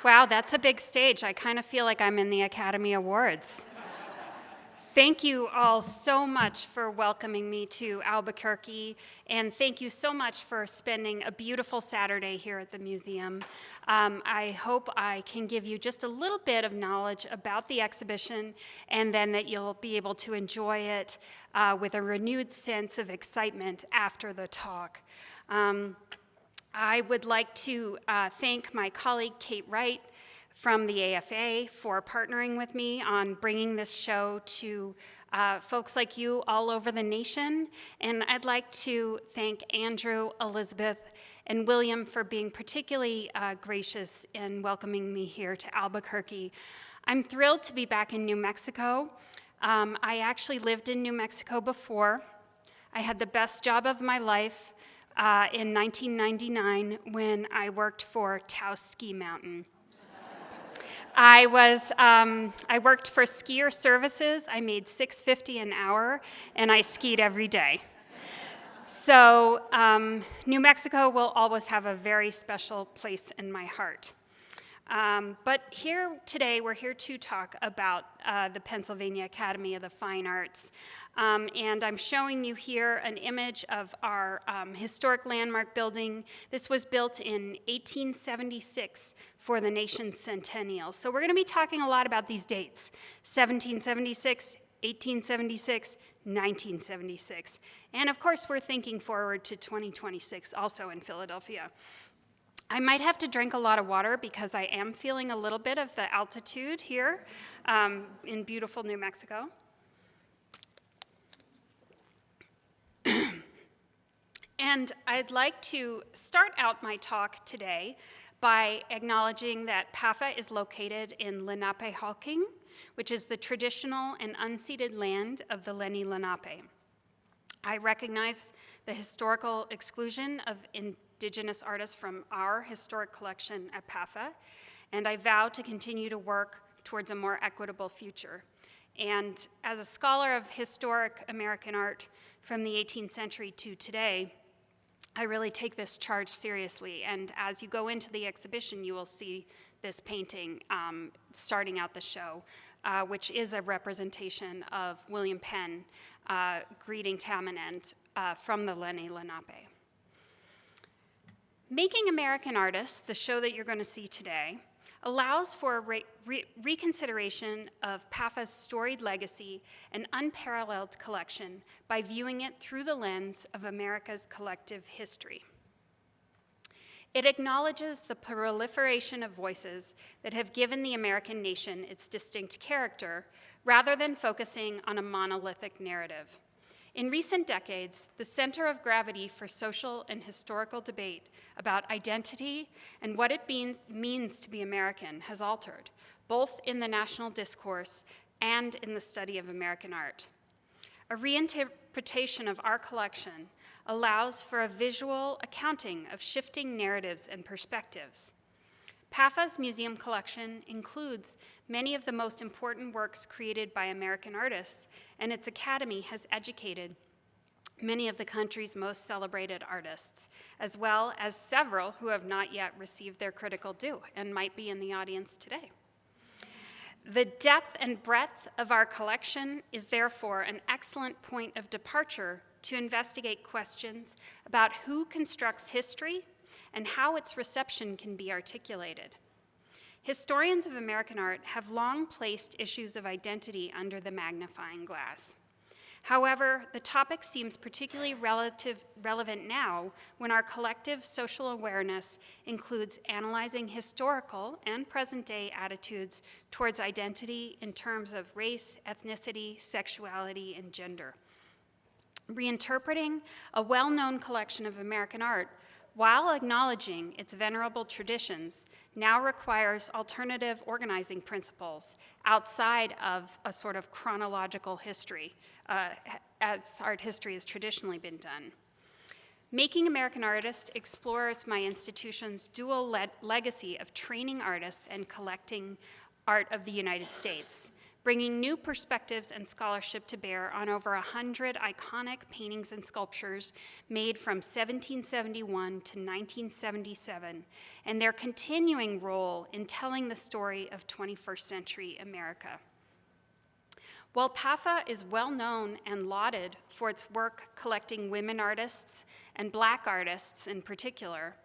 Wow, that's a big stage. I kind of feel like I'm in the Academy Awards. Thank you all so much for welcoming me to Albuquerque, and thank you so much for spending a beautiful Saturday here at the museum. I hope I can give you just a little bit of knowledge about the exhibition, and then that you'll be able to enjoy it with a renewed sense of excitement after the talk. I would like to thank my colleague Kate Wright from the AFA for partnering with me on bringing this show to folks like you all over the nation. And I'd like to thank Andrew, Elizabeth, and William for being particularly gracious in welcoming me here to Albuquerque. I'm thrilled to be back in New Mexico. I actually lived in New Mexico before. I had the best job of my life in 1999 when I worked for Taos Ski Mountain. I worked for Skier Services. I made $6.50 an hour, and I skied every day. So New Mexico will always have a very special place in my heart. But here today, we're here to talk about the Pennsylvania Academy of the Fine Arts. And I'm showing you here an image of our historic landmark building. This was built in 1876 for the nation's centennial. So we're going to be talking a lot about these dates: 1776, 1876, 1976. And of course, we're thinking forward to 2026, also in Philadelphia. I might have to drink a lot of water because I am feeling a little bit of the altitude here in beautiful New Mexico. And I'd like to start out my talk today by acknowledging that PAFA is located in Lenapehoking, which is the traditional and unceded land of the Lenni Lenape. I recognize the historical exclusion of Indigenous artists from our historic collection at PAFA, and I vow to continue to work towards a more equitable future. And as a scholar of historic American art from the 18th century to today, I really take this charge seriously, and as you go into the exhibition, you will see this painting starting out the show, which is a representation of William Penn greeting Tamanend from the Lenni Lenape. Making American Artists, the show that you're going to see today, allows for a reconsideration of PAFA's storied legacy and unparalleled collection by viewing it through the lens of America's collective history. It acknowledges the proliferation of voices that have given the American nation its distinct character, rather than focusing on a monolithic narrative. In recent decades, the center of gravity for social and historical debate about identity and what it means to be American has altered, both in the national discourse and in the study of American art. A reinterpretation of our collection allows for a visual accounting of shifting narratives and perspectives. PAFA's museum collection includes many of the most important works created by American artists, and its academy has educated many of the country's most celebrated artists, as well as several who have not yet received their critical due and might be in the audience today. The depth and breadth of our collection is therefore an excellent point of departure to investigate questions about who constructs history and how its reception can be articulated. Historians of American art have long placed issues of identity under the magnifying glass. However, the topic seems particularly relevant now when our collective social awareness includes analyzing historical and present-day attitudes towards identity in terms of race, ethnicity, sexuality, and gender. Reinterpreting a well-known collection of American art while acknowledging its venerable traditions now requires alternative organizing principles outside of a sort of chronological history, as art history has traditionally been done. Making American Artists explores my institution's dual legacy of training artists and collecting art of the United States, bringing new perspectives and scholarship to bear on over 100 iconic paintings and sculptures made from 1771 to 1977, and their continuing role in telling the story of 21st century America. While PAFA is well known and lauded for its work collecting women artists and Black artists in particular,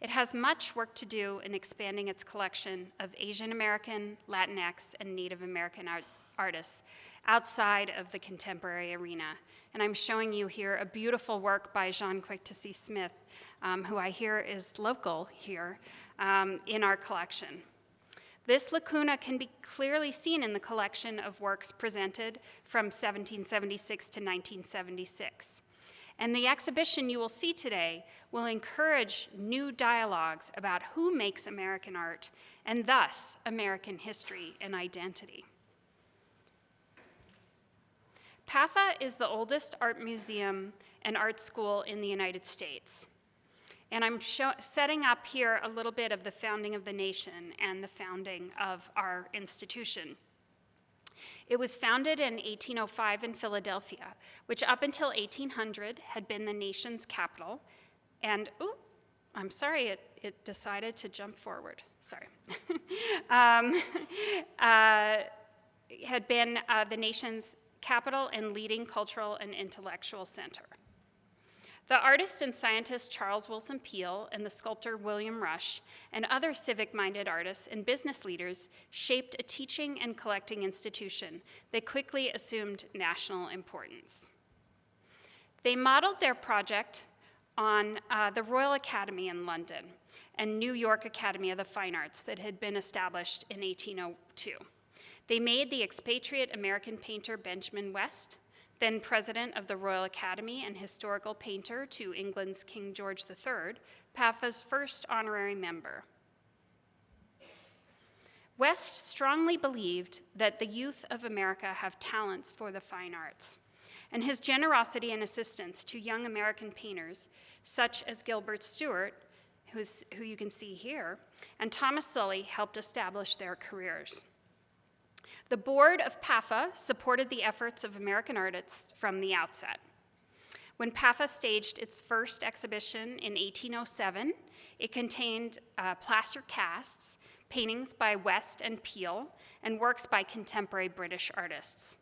it has much work to do in expanding its collection of Asian American, Latinx, and Native American artists outside of the contemporary arena. And I'm showing you here a beautiful work by Jean Quick-to-See Smith, who I hear is local here, in our collection. This lacuna can be clearly seen in the collection of works presented from 1776 to 1976. And the exhibition you will see today will encourage new dialogues about who makes American art, and thus American history and identity. PAFA is the oldest art museum and art school in the United States. And I'm setting up here a little bit of the founding of the nation and the founding of our institution. It was founded in 1805 in Philadelphia, which up until 1800 had been the nation's capital. And, I'm sorry, it decided to jump forward. Sorry. Had been the nation's capital and leading cultural and intellectual center. The artist and scientist Charles Wilson Peale and the sculptor William Rush and other civic-minded artists and business leaders shaped a teaching and collecting institution that quickly assumed national importance. They modeled their project on the Royal Academy in London and New York Academy of the Fine Arts that had been established in 1802. They made the expatriate American painter Benjamin West, then president of the Royal Academy and historical painter to England's King George III, PAFA's first honorary member. West strongly believed that the youth of America have talents for the fine arts, and his generosity and assistance to young American painters, such as Gilbert Stuart, who you can see here, and Thomas Sully helped establish their careers. The board of PAFA supported the efforts of American artists from the outset. When PAFA staged its first exhibition in 1807, it contained plaster casts, paintings by West and Peale, and works by contemporary British artists.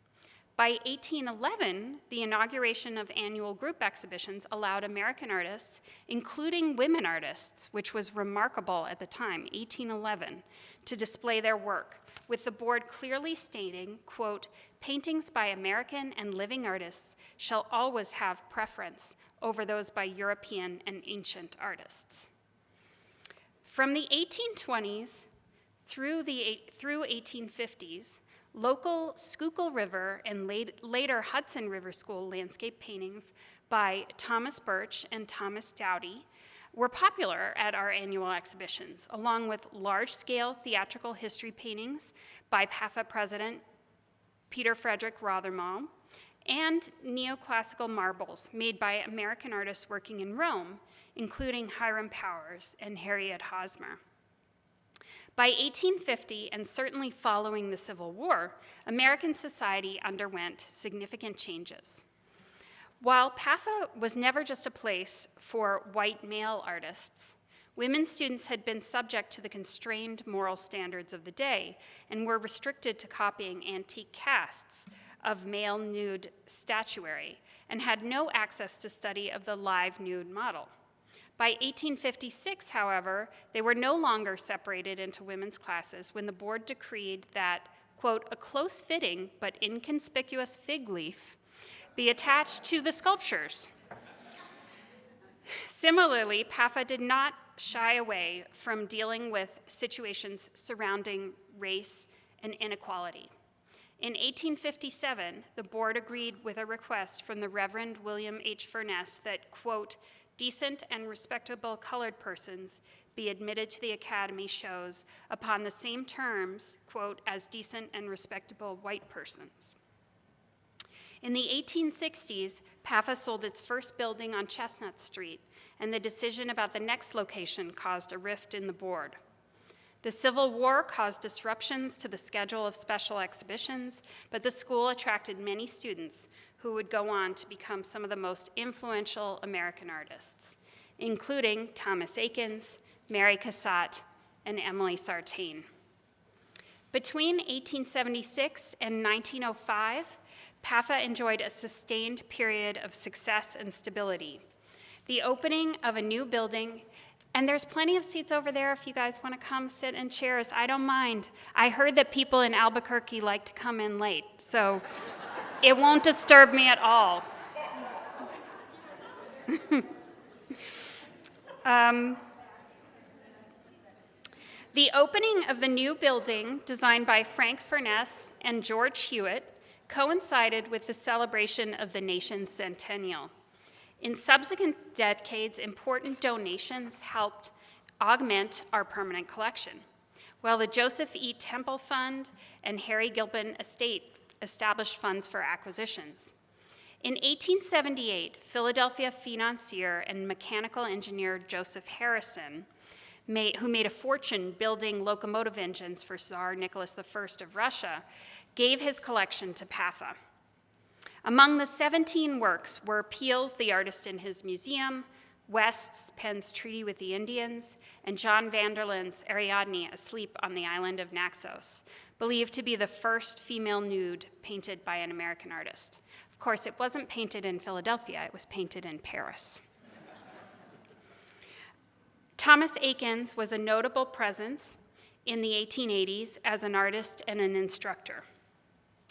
By 1811, the inauguration of annual group exhibitions allowed American artists, including women artists, which was remarkable at the time, 1811, to display their work, with the board clearly stating, quote, "Paintings by American and living artists shall always have preference over those by European and ancient artists." From the 1820s through 1850s, local Schuylkill River and later Hudson River School landscape paintings by Thomas Birch and Thomas Doughty were popular at our annual exhibitions, along with large-scale theatrical history paintings by PAFA president Peter Frederick Rothermel, and neoclassical marbles made by American artists working in Rome, including Hiram Powers and Harriet Hosmer. By 1850, and certainly following the Civil War, American society underwent significant changes. While PAFA was never just a place for white male artists, women students had been subject to the constrained moral standards of the day and were restricted to copying antique casts of male nude statuary and had no access to study of the live nude model. By 1856, however, they were no longer separated into women's classes when the board decreed that, quote, "a close-fitting but inconspicuous fig leaf be attached to the sculptures." Similarly, PAFA did not shy away from dealing with situations surrounding race and inequality. In 1857, the board agreed with a request from the Reverend William H. Furness that, quote, "decent and respectable colored persons be admitted to the Academy shows upon the same terms, quote, as decent and respectable white persons." In the 1860s, PAFA sold its first building on Chestnut Street, and the decision about the next location caused a rift in the board. The Civil War caused disruptions to the schedule of special exhibitions, but the school attracted many students who would go on to become some of the most influential American artists, including Thomas Eakins, Mary Cassatt, and Emily Sartain. Between 1876 and 1905, PAFA enjoyed a sustained period of success and stability. The opening of a new building, and there's plenty of seats over there if you guys want to come sit in chairs. I don't mind. I heard that people in Albuquerque like to come in late, so it won't disturb me at all. The opening of the new building, designed by Frank Furness and George Hewitt, coincided with the celebration of the nation's centennial. In subsequent decades, important donations helped augment our permanent collection, while the Joseph E. Temple Fund and Harry Gilpin Estate established funds for acquisitions. In 1878, Philadelphia financier and mechanical engineer Joseph Harrison, who made a fortune building locomotive engines for Tsar Nicholas I of Russia, gave his collection to PAFA. Among the 17 works were Peale's The Artist in His Museum, West's Penn's Treaty with the Indians, and John Vanderlyn's Ariadne Asleep on the Island of Naxos, believed to be the first female nude painted by an American artist. Of course, it wasn't painted in Philadelphia, it was painted in Paris. Thomas Eakins was a notable presence in the 1880s as an artist and an instructor.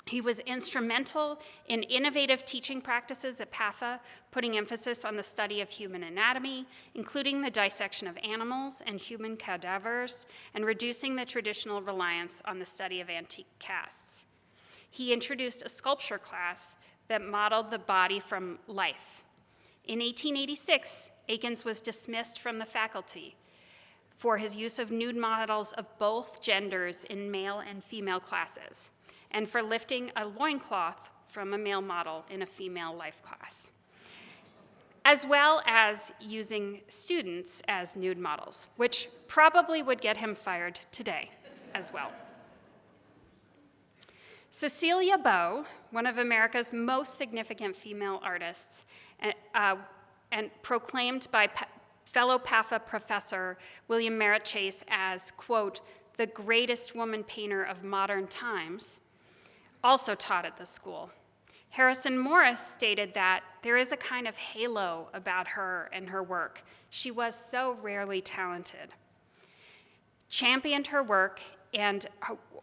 He was instrumental in innovative teaching practices at PAFA, putting emphasis on the study of human anatomy, including the dissection of animals and human cadavers, and reducing the traditional reliance on the study of antique casts. He introduced a sculpture class that modeled the body from life. In 1886, Eakins was dismissed from the faculty for his use of nude models of both genders in male and female classes, and for lifting a loincloth from a male model in a female life class, as well as using students as nude models, which probably would get him fired today as well. Cecilia Beaux, one of America's most significant female artists, and proclaimed by fellow PAFA professor William Merritt Chase as, quote, the greatest woman painter of modern times, also taught at the school. Harrison Morris stated that there is a kind of halo about her and her work. She was so rarely talented. Championed her work, and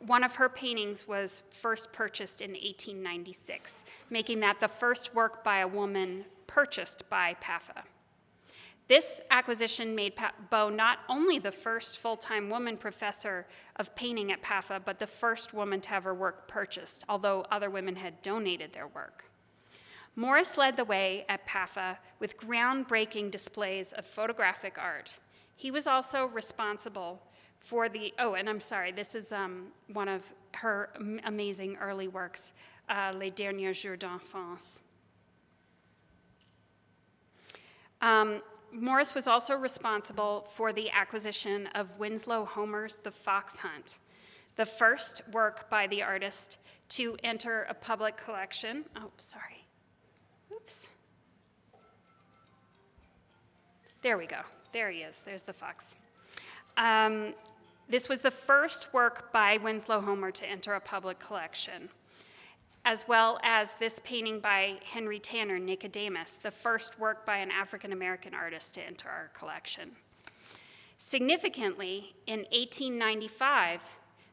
one of her paintings was first purchased in 1896, making that the first work by a woman purchased by PAFA. This acquisition made Beaux not only the first full-time woman professor of painting at PAFA, but the first woman to have her work purchased, although other women had donated their work. Morris led the way at PAFA with groundbreaking displays of photographic art. He was also responsible for this is one of her amazing early works, Les Derniers Jours d'Enfance. Morris was also responsible for the acquisition of Winslow Homer's The Fox Hunt, the first work by the artist to enter a public collection. Oh, sorry. Oops. There we go. There he is. There's the fox. This was the first work by Winslow Homer to enter a public collection, as well as this painting by Henry Tanner, Nicodemus, the first work by an African-American artist to enter our collection. Significantly, in 1895,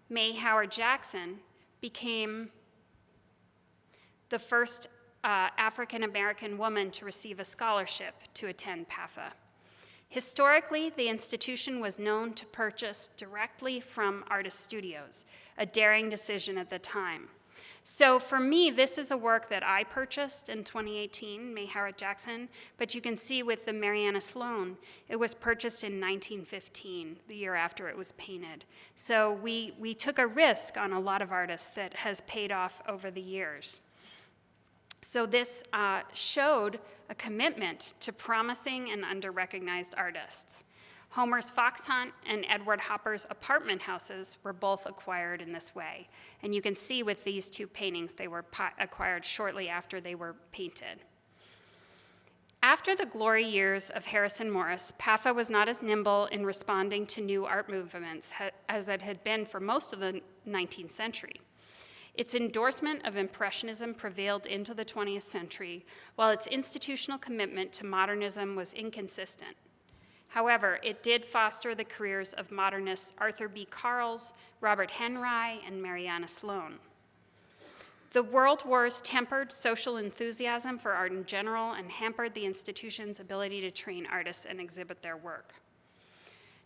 May Howard Jackson became the first African-American woman to receive a scholarship to attend PAFA. Historically, the institution was known to purchase directly from artist studios, a daring decision at the time. So for me, this is a work that I purchased in 2018, May Howard Jackson, but you can see with the Mariana Sloan, it was purchased in 1915, the year after it was painted. So we took a risk on a lot of artists that has paid off over the years. So this showed a commitment to promising and under-recognized artists. Homer's fox hunt and Edward Hopper's apartment houses were both acquired in this way. And you can see with these two paintings, they were acquired shortly after they were painted. After the glory years of Harrison Morris, PAFA was not as nimble in responding to new art movements as it had been for most of the 19th century. Its endorsement of Impressionism prevailed into the 20th century, while its institutional commitment to modernism was inconsistent. However, it did foster the careers of modernists Arthur B. Carles, Robert Henry, and Mariana Sloane. The World Wars tempered social enthusiasm for art in general and hampered the institution's ability to train artists and exhibit their work.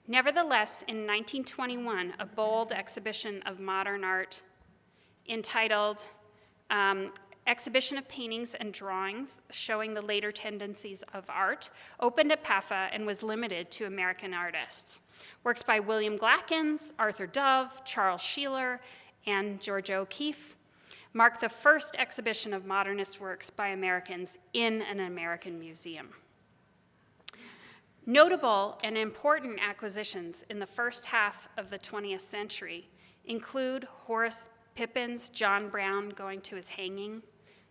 Nevertheless, in 1921, a bold exhibition of modern art entitled Exhibition of Paintings and Drawings Showing the Later Tendencies of Art opened at PAFA and was limited to American artists. Works by William Glackens, Arthur Dove, Charles Sheeler, and Georgia O'Keeffe marked the first exhibition of modernist works by Americans in an American museum. Notable and important acquisitions in the first half of the 20th century include Horace Pippin's John Brown Going to His Hanging,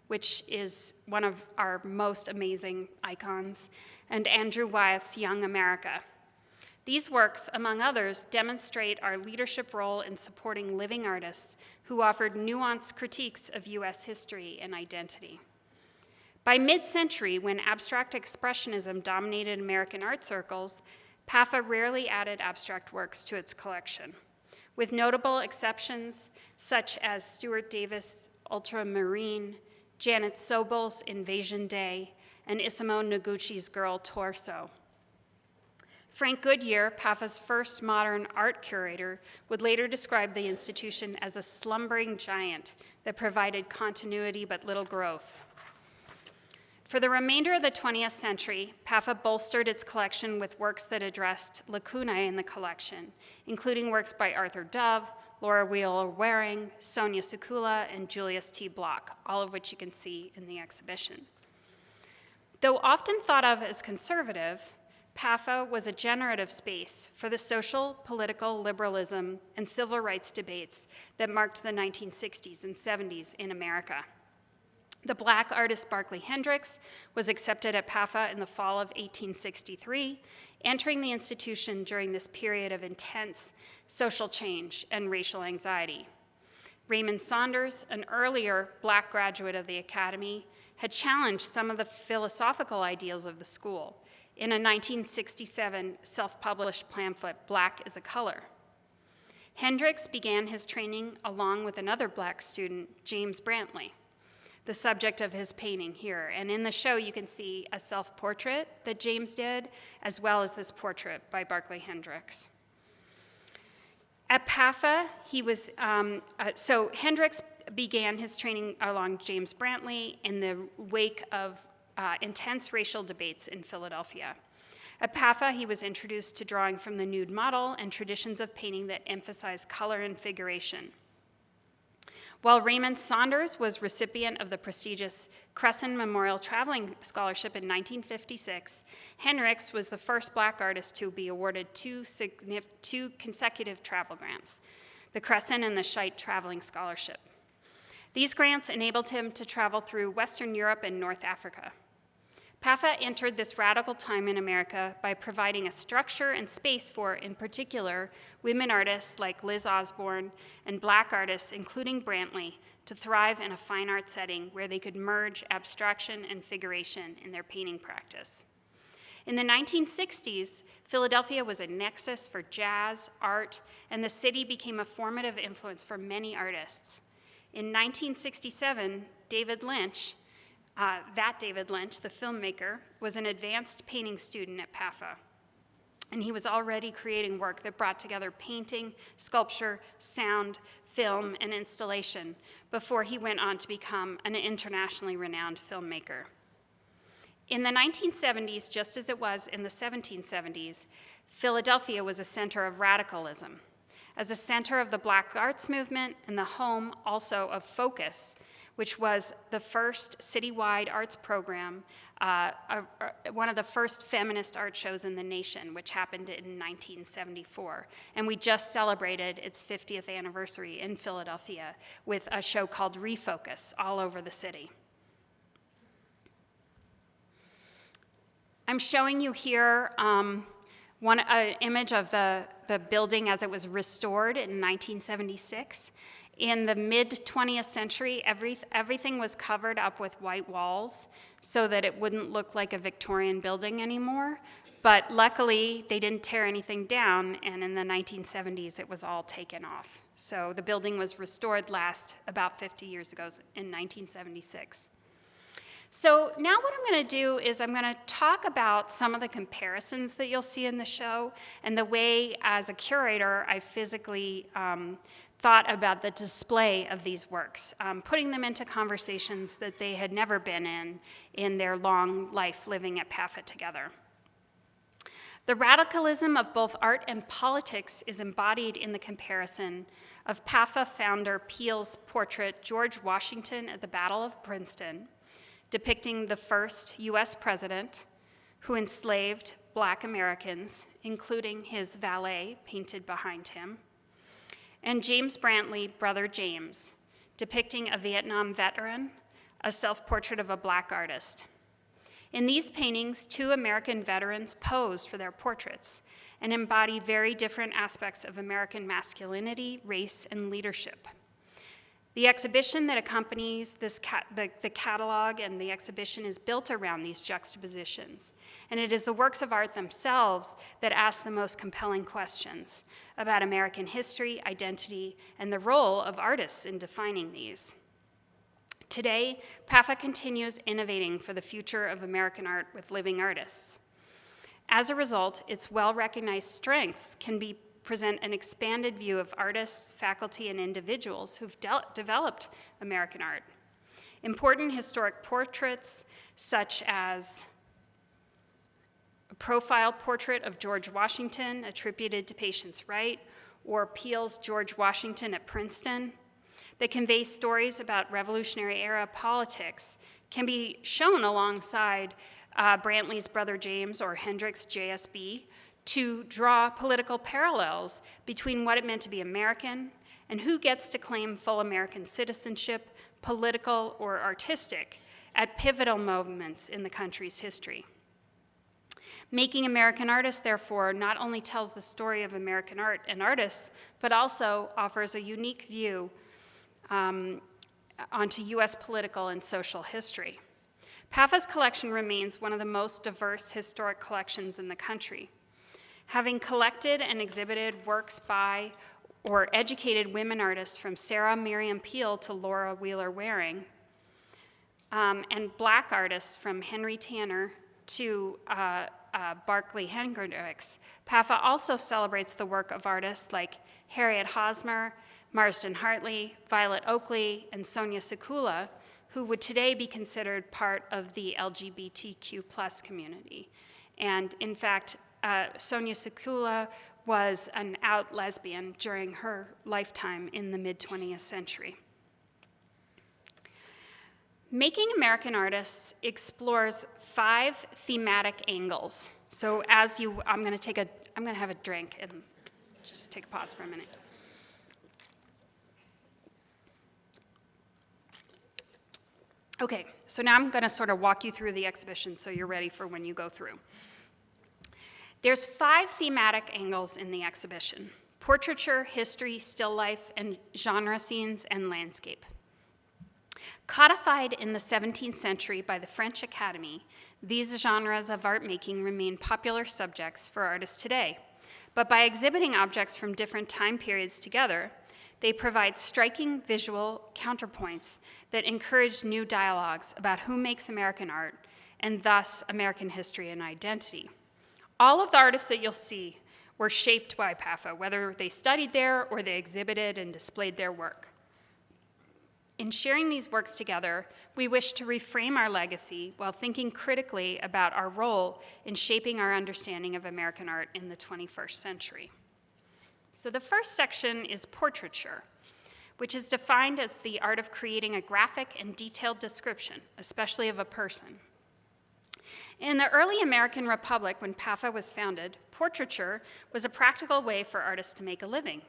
which is one of our most amazing icons, and Andrew Wyeth's Young America. These works, among others, demonstrate our leadership role in supporting living artists who offered nuanced critiques of US history and identity. By mid-century, when abstract expressionism dominated American art circles, PAFA rarely added abstract works to its collection, with notable exceptions such as Stuart Davis' Ultramarine, Janet Sobel's Invasion Day, and Isamu Noguchi's Girl Torso. Frank Goodyear, PAFA's first modern art curator, would later describe the institution as a slumbering giant that provided continuity but little growth. For the remainder of the 20th century, PAFA bolstered its collection with works that addressed lacunae in the collection, including works by Arthur Dove, Laura Wheeler Waring, Sonia Sukula, and Julius T. Block, all of which you can see in the exhibition. Though often thought of as conservative, PAFA was a generative space for the social, political, liberalism, and civil rights debates that marked the 1960s and 70s in America. The Black artist Barclay Hendricks was accepted at PAFA in the fall of 1863, entering the institution during this period of intense social change and racial anxiety. Raymond Saunders, an earlier Black graduate of the Academy, had challenged some of the philosophical ideals of the school in a 1967 self-published pamphlet, Black is a Color. Hendricks began his training along with another Black student, James Brantley, the subject of his painting here. And in the show, you can see a self-portrait that James did, as well as this portrait by Barclay Hendricks. At PAFA, so Hendricks began his training along James Brantley in the wake of intense racial debates in Philadelphia. At PAFA, he was introduced to drawing from the nude model and traditions of painting that emphasize color and figuration. While Raymond Saunders was recipient of the prestigious Crescent Memorial Traveling Scholarship in 1956, Hendricks was the first Black artist to be awarded two consecutive travel grants, the Crescent and the Scheidt Traveling Scholarship. These grants enabled him to travel through Western Europe and North Africa. PAFA entered this radical time in America by providing a structure and space for, in particular, women artists like Liz Osborne and Black artists, including Brantley, to thrive in a fine art setting where they could merge abstraction and figuration in their painting practice. In the 1960s, Philadelphia was a nexus for jazz, art, and the city became a formative influence for many artists. In 1967, David Lynch, the filmmaker, was an advanced painting student at PAFA, and he was already creating work that brought together painting, sculpture, sound, film, and installation before he went on to become an internationally renowned filmmaker. In the 1970s, just as it was in the 1770s, Philadelphia was a center of radicalism. As a center of the Black arts movement and the home also of focus, which was the first citywide arts program, one of the first feminist art shows in the nation, which happened in 1974. And we just celebrated its 50th anniversary in Philadelphia with a show called Refocus all over the city. I'm showing you here an image of the building as it was restored in 1976. In the mid-20th century, everything was covered up with white walls so that it wouldn't look like a Victorian building anymore. But luckily, they didn't tear anything down, and in the 1970s, it was all taken off. So the building was restored last about 50 years ago in 1976. So now what I'm going to do is I'm going to talk about some of the comparisons that you'll see in the show and the way, as a curator, I physically thought about the display of these works, putting them into conversations that they had never been in their long life living at PAFA together. The radicalism of both art and politics is embodied in the comparison of PAFA founder Peale's portrait, George Washington at the Battle of Princeton, depicting the first US president who enslaved Black Americans, including his valet painted behind him, and James Brantley, Brother James, depicting a Vietnam veteran, a self-portrait of a Black artist. In these paintings, two American veterans pose for their portraits and embody very different aspects of American masculinity, race, and leadership. The exhibition that accompanies the catalog and the exhibition is built around these juxtapositions, and it is the works of art themselves that ask the most compelling questions about American history, identity, and the role of artists in defining these. Today, PAFA continues innovating for the future of American art with living artists. As a result, its well-recognized strengths can present an expanded view of artists, faculty, and individuals who've developed American art. Important historic portraits, such as a profile portrait of George Washington attributed to Patience Wright, or Peale's George Washington at Princeton, that convey stories about Revolutionary era politics, can be shown alongside Brantley's Brother James or Hendrick's JSB, to draw political parallels between what it meant to be American and who gets to claim full American citizenship, political or artistic, at pivotal moments in the country's history. Making American Artists, therefore, not only tells the story of American art and artists, but also offers a unique view onto US political and social history. PAFA's collection remains one of the most diverse historic collections in the country. Having collected and exhibited works by or educated women artists from Sarah Miriam Peale to Laura Wheeler Waring, and Black artists from Henry Tanner to Barclay Hendricks, PAFA also celebrates the work of artists like Harriet Hosmer, Marsden Hartley, Violet Oakley, and Sonia Sekula, who would today be considered part of the LGBTQ+ community. And in fact, Sonia Sekula was an out lesbian during her lifetime in the mid-20th century. Making American Artists explores 5 thematic angles. So I'm going to have a drink and just take a pause for a minute. Okay, so now I'm going to sort of walk you through the exhibition so you're ready for when you go through. There's 5 thematic angles in the exhibition: portraiture, history, still life, and genre scenes and landscape. Codified in the 17th century by the French Academy, these genres of art making remain popular subjects for artists today. But by exhibiting objects from different time periods together, they provide striking visual counterpoints that encourage new dialogues about who makes American art, and thus American history and identity. All of the artists that you'll see were shaped by PAFA, whether they studied there or they exhibited and displayed their work. In sharing these works together, we wish to reframe our legacy while thinking critically about our role in shaping our understanding of American art in the 21st century. So the first section is portraiture, which is defined as the art of creating a graphic and detailed description, especially of a person. In the early American Republic, when PAFA was founded, portraiture was a practical way for artists to make a living,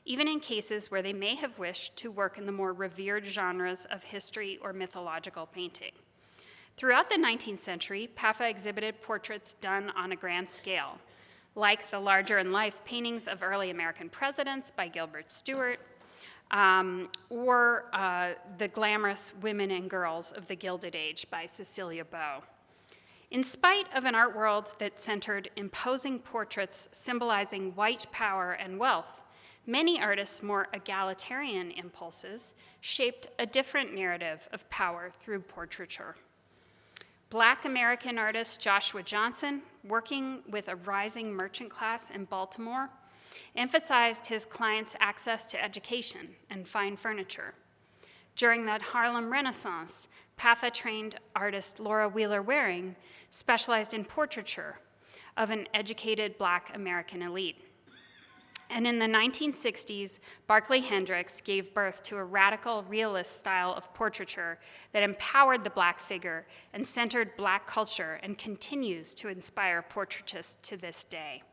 even in cases where they may have wished to work in the more revered genres of history or mythological painting. Throughout the 19th century, PAFA exhibited portraits done on a grand scale, like the larger-in-life paintings of early American presidents by Gilbert Stuart, or the glamorous women and girls of the Gilded Age by Cecilia Beaux. In spite of an art world that centered imposing portraits symbolizing white power and wealth, many artists' more egalitarian impulses shaped a different narrative of power through portraiture. Black American artist Joshua Johnson, working with a rising merchant class in Baltimore, emphasized his clients' access to education and fine furniture. During the Harlem Renaissance, PAFA-trained artist Laura Wheeler Waring specialized in portraiture of an educated Black American elite. And in the 1960s, Barclay Hendricks gave birth to a radical realist style of portraiture that empowered the Black figure and centered Black culture and continues to inspire portraitists to this day.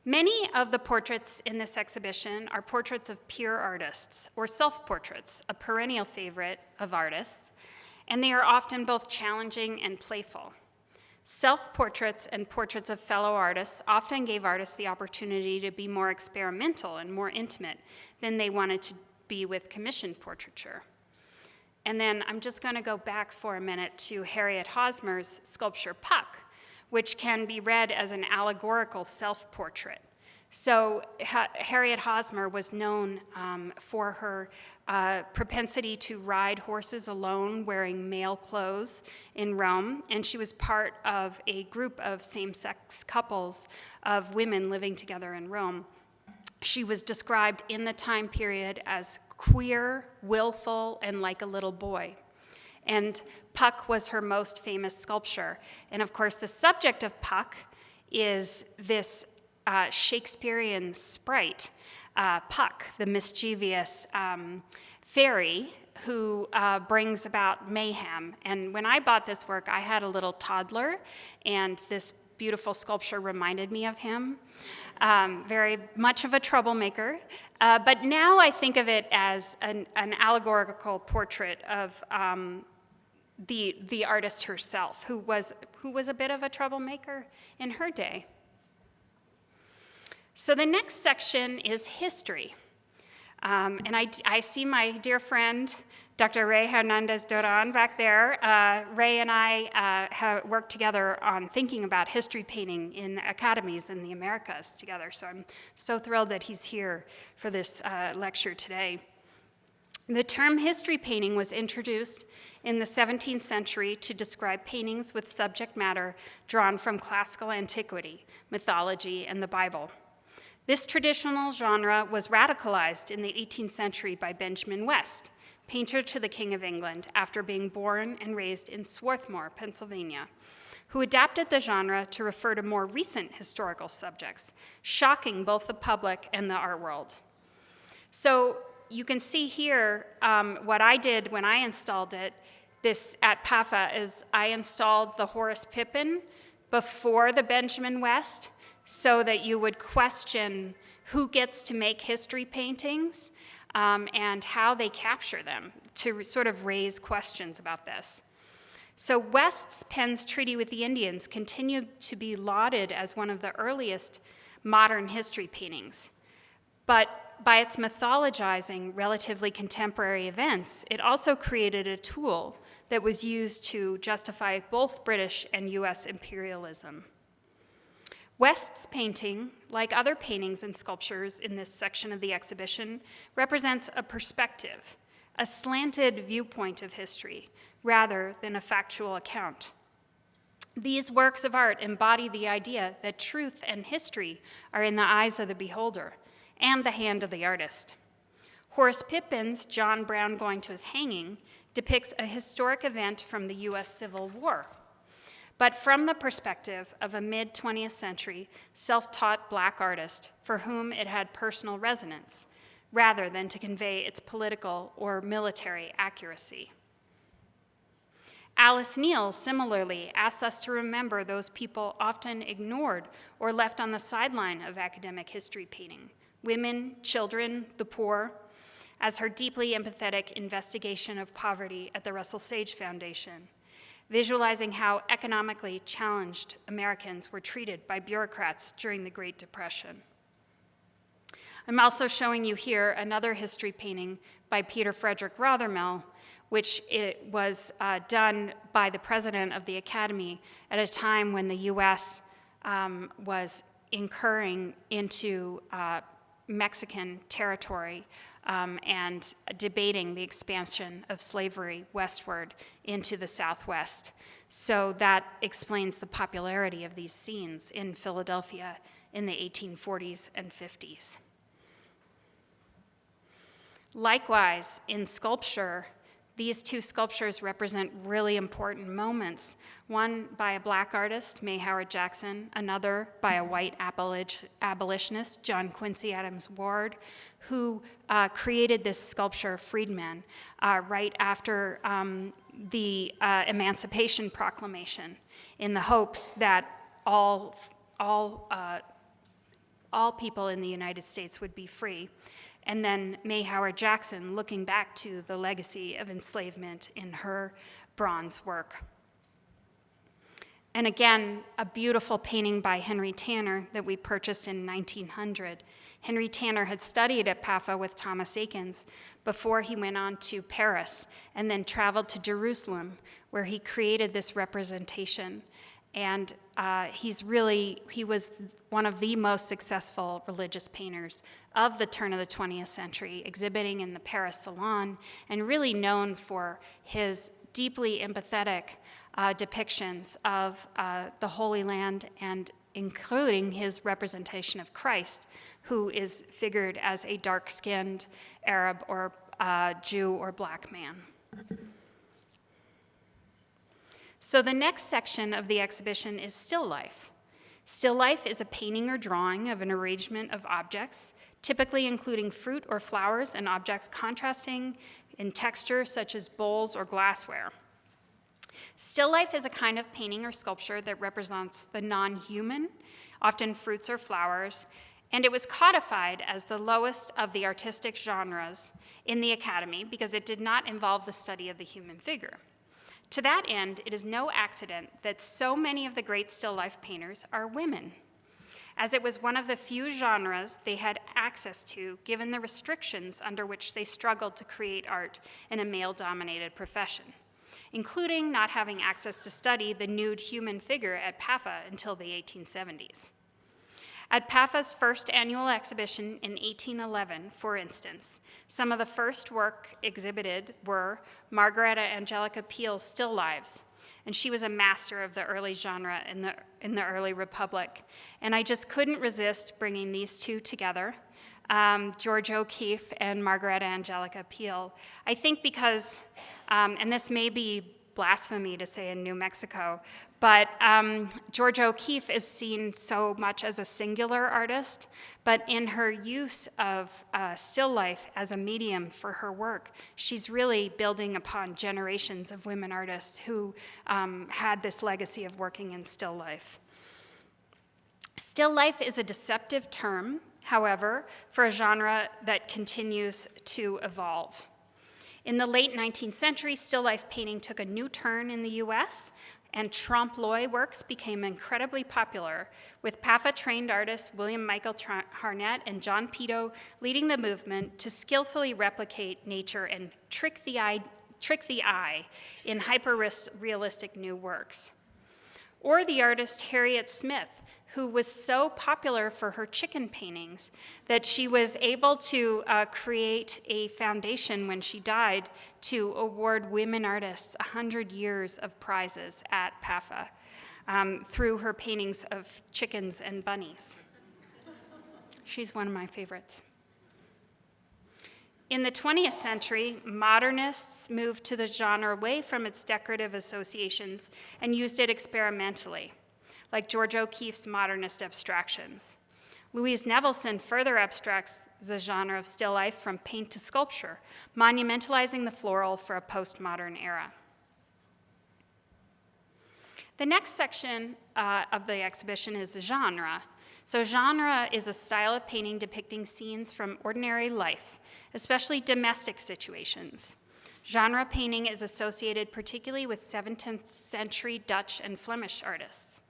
Many of the portraits in this exhibition are portraits of peer artists, or self-portraits, a perennial favorite of artists, and they are often both challenging and playful. Self-portraits and portraits of fellow artists often gave artists the opportunity to be more experimental and more intimate than they wanted to be with commissioned portraiture. And then I'm just going to go back for a minute to Harriet Hosmer's sculpture Puck, which can be read as an allegorical self-portrait. So Harriet Hosmer was known for her propensity to ride horses alone wearing male clothes in Rome, and she was part of a group of same-sex couples of women living together in Rome. She was described in the time period as queer, willful, and like a little boy. And Puck was her most famous sculpture. And of course, the subject of Puck is this Shakespearean sprite, Puck, the mischievous fairy who brings about mayhem. And when I bought this work, I had a little toddler, and this beautiful sculpture reminded me of him. Very much of a troublemaker. But now I think of it as an allegorical portrait of the artist herself, who was a bit of a troublemaker in her day. So the next section is history. And I see my dear friend, Dr. Ray Hernandez-Duran back there. Ray and I have worked together on thinking about history painting in academies in the Americas together. So I'm so thrilled that he's here for this lecture today. The term history painting was introduced in the 17th century to describe paintings with subject matter drawn from classical antiquity, mythology, and the Bible. This traditional genre was radicalized in the 18th century by Benjamin West, painter to the King of England after being born and raised in Swarthmore, Pennsylvania, who adapted the genre to refer to more recent historical subjects, shocking both the public and the art world. So you can see here what I did when I installed it. This at PAFA is I installed the Horace Pippin before the Benjamin West so that you would question who gets to make history paintings and how they capture them, to sort of raise questions about this. So West's Penn's Treaty with the Indians continued to be lauded as one of the earliest modern history paintings. But by its mythologizing relatively contemporary events, it also created a tool that was used to justify both British and US imperialism. West's painting, like other paintings and sculptures in this section of the exhibition, represents a perspective, a slanted viewpoint of history, rather than a factual account. These works of art embody the idea that truth and history are in the eyes of the beholder and the hand of the artist. Horace Pippin's John Brown Going to His Hanging depicts a historic event from the US Civil War, but from the perspective of a mid-20th century self-taught Black artist for whom it had personal resonance, rather than to convey its political or military accuracy. Alice Neal similarly asks us to remember those people often ignored or left on the sideline of academic history painting: women, children, the poor, as her deeply empathetic investigation of poverty at the Russell Sage Foundation, visualizing how economically challenged Americans were treated by bureaucrats during the Great Depression. I'm also showing you here another history painting by Peter Frederick Rothermel, which it was done by the president of the Academy at a time when the US was incurring into Mexican territory and debating the expansion of slavery westward into the Southwest. So that explains the popularity of these scenes in Philadelphia in the 1840s and 50s. Likewise, in sculpture, these two sculptures represent really important moments. One by a black artist, May Howard Jackson, another by a white abolitionist, John Quincy Adams Ward, who created this sculpture, Freedmen, right after the Emancipation Proclamation, in the hopes that all people in the United States would be free. And then May Howard Jackson looking back to the legacy of enslavement in her bronze work. And again, a beautiful painting by Henry Tanner that we purchased in 1900. Henry Tanner had studied at PAFA with Thomas Eakins before he went on to Paris and then traveled to Jerusalem, where he created this representation. And he was one of the most successful religious painters of the turn of the 20th century, exhibiting in the Paris Salon, and really known for his deeply empathetic depictions of the Holy Land, and including his representation of Christ, who is figured as a dark-skinned Arab or Jew or black man. So the next section of the exhibition is still life. Still life is a painting or drawing of an arrangement of objects, typically including fruit or flowers and objects contrasting in texture, such as bowls or glassware. Still life is a kind of painting or sculpture that represents the non-human, often fruits or flowers, and it was codified as the lowest of the artistic genres in the Academy because it did not involve the study of the human figure. To that end, it is no accident that so many of the great still life painters are women, as it was one of the few genres they had access to given the restrictions under which they struggled to create art in a male-dominated profession, including not having access to study the nude human figure at PAFA until the 1870s. At PAFA's first annual exhibition in 1811, for instance, some of the first work exhibited were Margareta Angelica Peel's still lives, and she was a master of the early genre in the early Republic. And I just couldn't resist bringing these two together, George O'Keeffe and Margareta Angelica Peel. I think because, and this may be blasphemy to say in New Mexico, but George O'Keeffe is seen so much as a singular artist, but in her use of still life as a medium for her work, she's really building upon generations of women artists who had this legacy of working in still life. Still life is a deceptive term, however, for a genre that continues to evolve. In the late 19th century, still life painting took a new turn in the US, and trompe-l'oeil works became incredibly popular, with PAFA-trained artists William Michael Harnett and John Pito leading the movement to skillfully replicate nature and trick the eye in hyper-realistic new works. Or the artist Harriet Smith, who was so popular for her chicken paintings that she was able to create a foundation when she died to award women artists 100 years of prizes at PAFA through her paintings of chickens and bunnies. She's one of my favorites. In the 20th century, modernists moved to the genre away from its decorative associations and used it experimentally, like George O'Keeffe's modernist abstractions. Louise Nevelson further abstracts the genre of still life from paint to sculpture, monumentalizing the floral for a postmodern era. The next section of the exhibition is genre. So genre is a style of painting depicting scenes from ordinary life, especially domestic situations. Genre painting is associated particularly with 17th century Dutch and Flemish artists.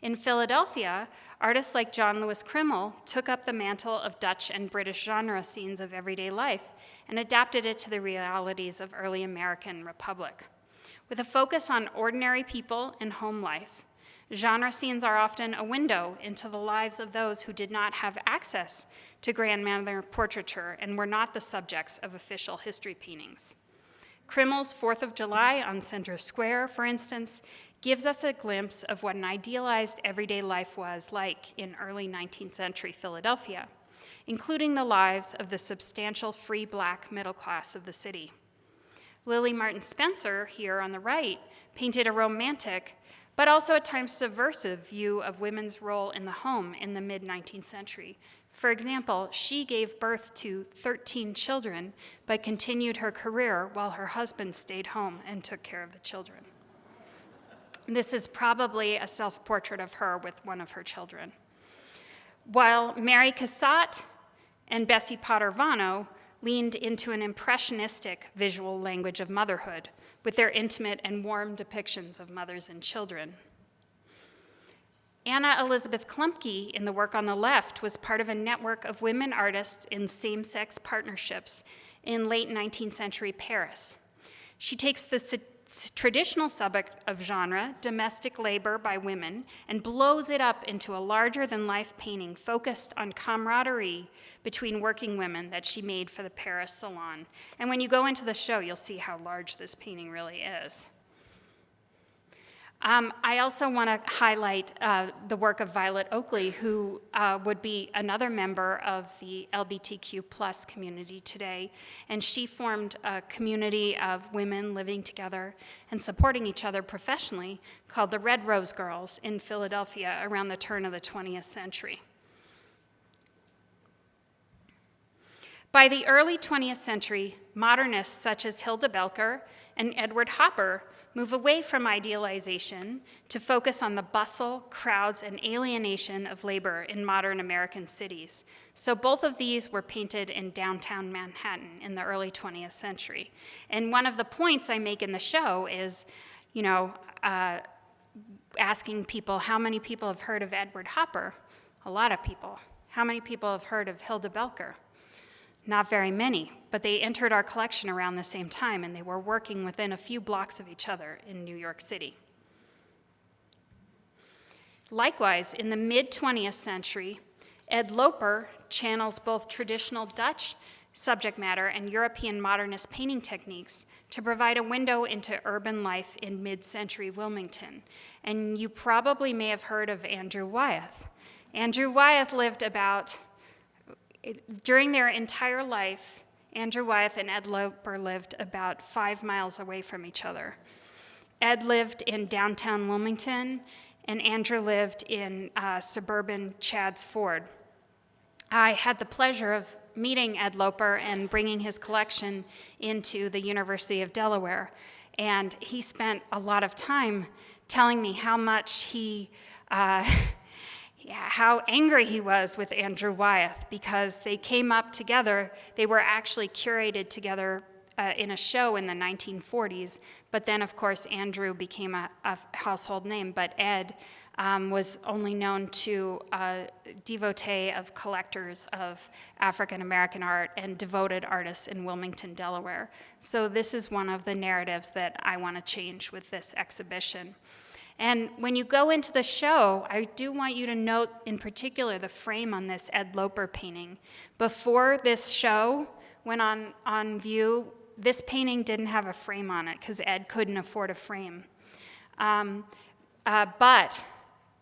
In Philadelphia, artists like John Lewis Krimmel took up the mantle of Dutch and British genre scenes of everyday life and adapted it to the realities of early American Republic. With a focus on ordinary people and home life, genre scenes are often a window into the lives of those who did not have access to grand manner portraiture and were not the subjects of official history paintings. Krimmel's 4th of July on Center Square, for instance, gives us a glimpse of what an idealized everyday life was like in early 19th century Philadelphia, including the lives of the substantial free black middle class of the city. Lily Martin Spencer, here on the right, painted a romantic, but also at times subversive view of women's role in the home in the mid-19th century. For example, she gave birth to 13 children, but continued her career while her husband stayed home and took care of the children. This is probably a self-portrait of her with one of her children. While Mary Cassatt and Bessie Potter Vano leaned into an impressionistic visual language of motherhood with their intimate and warm depictions of mothers and children. Anna Elizabeth Klumpke, in the work on the left, was part of a network of women artists in same-sex partnerships in late 19th century Paris. She takes the traditional subject of genre, domestic labor by women, and blows it up into a larger-than-life painting focused on camaraderie between working women that she made for the Paris Salon. And when you go into the show, you'll see how large this painting really is. I also want to highlight the work of Violet Oakley, who would be another member of the LGBTQ plus community today. And she formed a community of women living together and supporting each other professionally called the Red Rose Girls in Philadelphia around the turn of the 20th century. By the early 20th century, modernists such as Hilda Belker and Edward Hopper move away from idealization to focus on the bustle, crowds, and alienation of labor in modern American cities. So both of these were painted in downtown Manhattan in the early 20th century. And one of the points I make in the show is, asking people, how many people have heard of Edward Hopper? A lot of people. How many people have heard of Hilda Belker? Not very many, but they entered our collection around the same time, and they were working within a few blocks of each other in New York City. Likewise, in the mid-20th century, Ed Loper channels both traditional Dutch subject matter and European modernist painting techniques to provide a window into urban life in mid-century Wilmington. And you probably may have heard of Andrew Wyeth. Andrew Wyeth lived during their entire life, Andrew Wyeth and Ed Loper lived about 5 miles away from each other. Ed lived in downtown Wilmington, and Andrew lived in suburban Chadds Ford. I had the pleasure of meeting Ed Loper and bringing his collection into the University of Delaware, and he spent a lot of time telling me how much how angry he was with Andrew Wyeth because they came up together. They were actually curated together in a show in the 1940s, but then, of course, Andrew became a household name, but Ed was only known to a devotee of collectors of African-American art and devoted artists in Wilmington, Delaware. So this is one of the narratives that I want to change with this exhibition. And when you go into the show, I do want you to note in particular the frame on this Ed Loper painting. Before this show went on view, this painting didn't have a frame on it because Ed couldn't afford a frame. But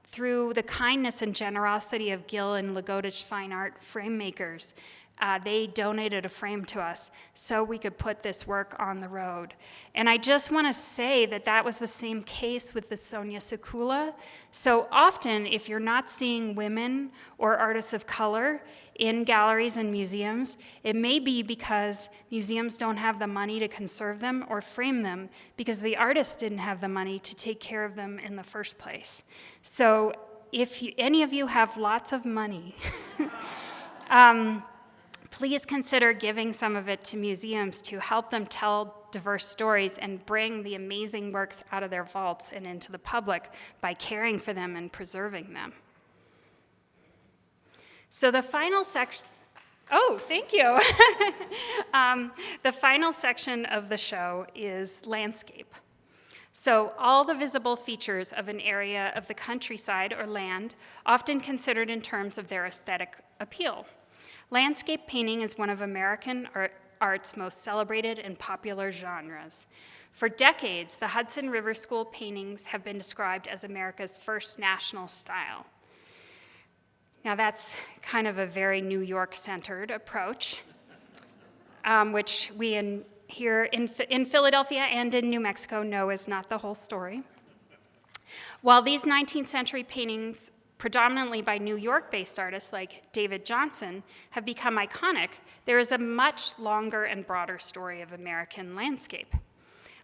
through the kindness and generosity of Gill and Lagodich Fine Art frame makers, They donated a frame to us so we could put this work on the road. And I just want to say that that was the same case with the Sonia Sekula. So often, if you're not seeing women or artists of color in galleries and museums, it may be because museums don't have the money to conserve them or frame them because the artists didn't have the money to take care of them in the first place. So if any of you have lots of money, please consider giving some of it to museums to help them tell diverse stories and bring the amazing works out of their vaults and into the public by caring for them and preserving them. So the final section, oh, thank you. The final section of the show is landscape. So all the visible features of an area of the countryside or land, often considered in terms of their aesthetic appeal. Landscape painting is one of American art's most celebrated and popular genres. For decades, the Hudson River School paintings have been described as America's first national style. Now that's kind of a very New York-centered approach, which we here in Philadelphia and in New Mexico know is not the whole story. While these 19th century paintings, predominantly by New York-based artists like David Johnson, have become iconic, there is a much longer and broader story of American landscape.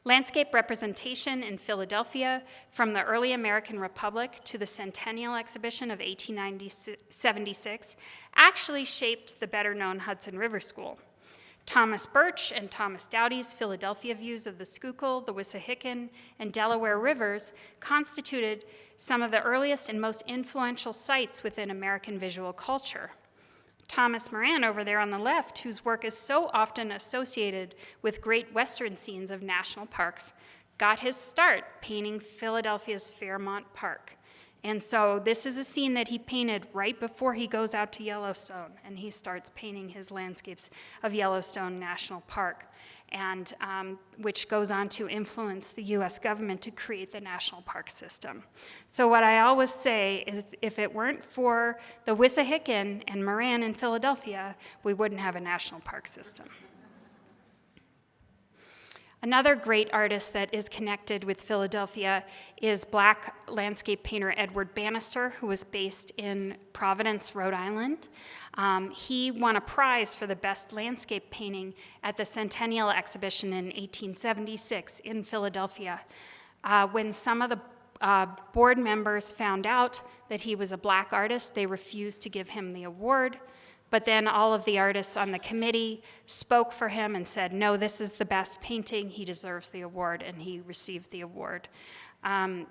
Landscape representation in Philadelphia, from the early American Republic to the Centennial Exhibition of 1876, actually shaped the better-known Hudson River School. Thomas Birch and Thomas Doughty's Philadelphia views of the Schuylkill, the Wissahickon, and Delaware rivers constituted some of the earliest and most influential sites within American visual culture. Thomas Moran over there on the left, whose work is so often associated with great Western scenes of national parks, got his start painting Philadelphia's Fairmount Park. And so this is a scene that he painted right before he goes out to Yellowstone, and he starts painting his landscapes of Yellowstone National Park, and which goes on to influence the US government to create the national park system. So what I always say is if it weren't for the Wissahickon and Moran in Philadelphia, we wouldn't have a national park system. Another great artist that is connected with Philadelphia is Black landscape painter Edward Bannister, who was based in Providence, Rhode Island. He won a prize for the best landscape painting at the Centennial Exhibition in 1876 in Philadelphia. When some of the board members found out that he was a Black artist, they refused to give him the award. But then all of the artists on the committee spoke for him and said, no, this is the best painting, he deserves the award, and he received the award.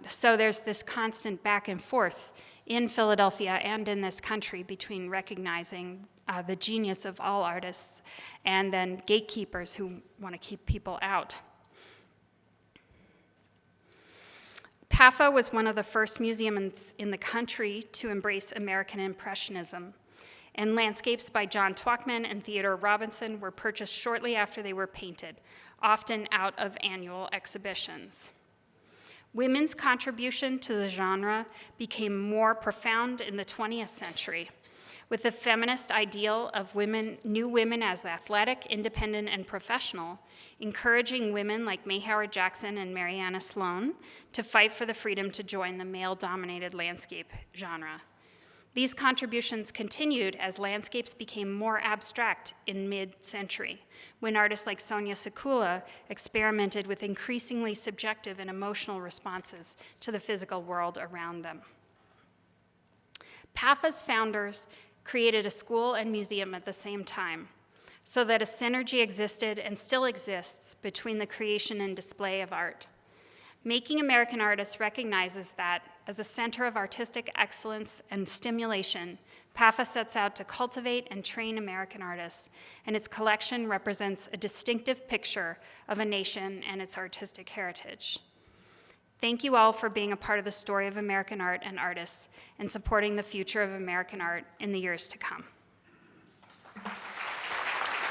So there's this constant back and forth in Philadelphia and in this country between recognizing the genius of all artists and then gatekeepers who want to keep people out. PAFA was one of the first museums in the country to embrace American Impressionism. And landscapes by John Twachtman and Theodore Robinson were purchased shortly after they were painted, often out of annual exhibitions. Women's contribution to the genre became more profound in the 20th century, with the feminist ideal of new women as athletic, independent, and professional, encouraging women like May Howard Jackson and Mariana Sloane to fight for the freedom to join the male-dominated landscape genre. These contributions continued as landscapes became more abstract in mid-century, when artists like Sonia Sekula experimented with increasingly subjective and emotional responses to the physical world around them. PAFA's founders created a school and museum at the same time, so that a synergy existed and still exists between the creation and display of art. Making American Artists recognizes that, as a center of artistic excellence and stimulation, PAFA sets out to cultivate and train American artists, and its collection represents a distinctive picture of a nation and its artistic heritage. Thank you all for being a part of the story of American art and artists and supporting the future of American art in the years to come.